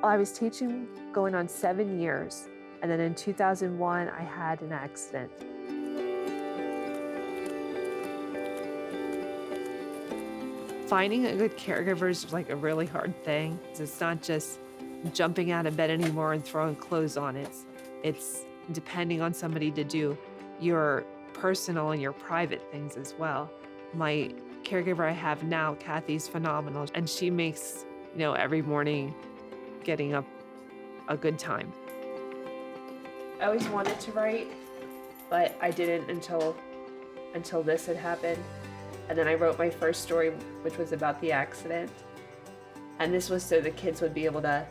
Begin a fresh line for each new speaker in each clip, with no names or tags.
I was teaching going on 7 years, and then in 2001, I had an accident. Finding a good caregiver is like a really hard thing. It's not just jumping out of bed anymore and throwing clothes on. It's depending on somebody to do your personal and your private things as well. My caregiver I have now, Kathy's phenomenal, and she makes, every morning getting up a good time. I always wanted to write, but I didn't until this had happened. And then I wrote my first story, which was about the accident. And this was so the kids would be able to,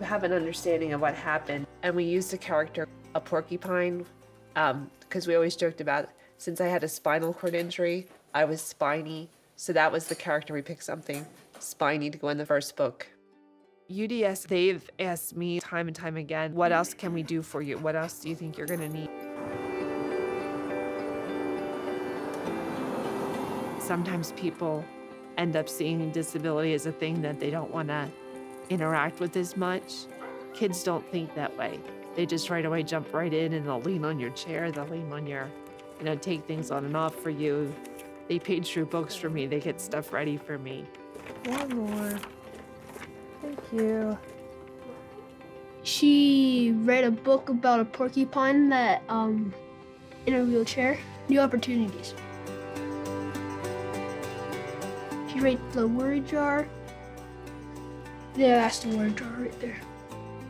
have an understanding of what happened. And we used a character, a porcupine, because we always joked about, since I had a spinal cord injury, I was spiny. So that was the character. We picked something spiny to go in the first book. UDS, they've asked me time and time again, what else can we do for you? What else do you think you're gonna need? Sometimes people end up seeing disability as a thing that they don't wanna interact with as much. Kids don't think that way. They just right away jump right in and they'll lean on your chair, they'll lean on your, take things on and off for you. They page through books for me, they get stuff ready for me. One more. Thank you.
She read a book about a porcupine that in a wheelchair. New opportunities. She read the worry jar. Yeah, that's the worry jar right there.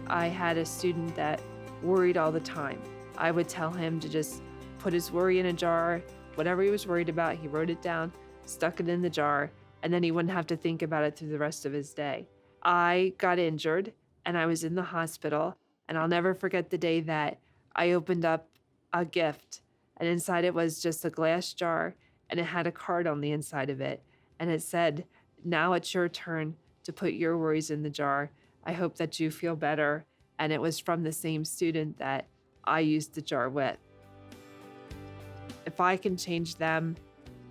I had a student that worried all the time. I would tell him to just put his worry in a jar. Whatever he was worried about, he wrote it down, stuck it in the jar, and then he wouldn't have to think about it through the rest of his day. I got injured and I was in the hospital, and I'll never forget the day that I opened up a gift, and inside it was just a glass jar, and it had a card on the inside of it, and it said, "Now it's your turn to put your worries in the jar. I hope that you feel better." And it was from the same student that I used the jar with. If I can change them,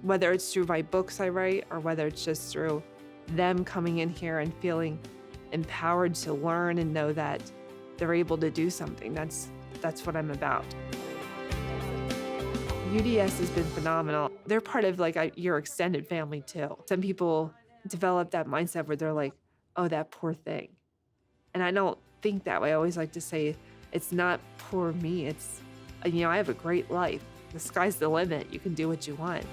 whether it's through my books I write or whether it's just through them coming in here and feeling empowered to learn and know that they're able to do something, that's what I'm about. UDS has been phenomenal. They're part of your extended family too. Some people develop that mindset where they're like, oh, that poor thing. And I don't think that way. I always like to say, it's not poor me. It's, I have a great life. The sky's the limit. You can do what you want.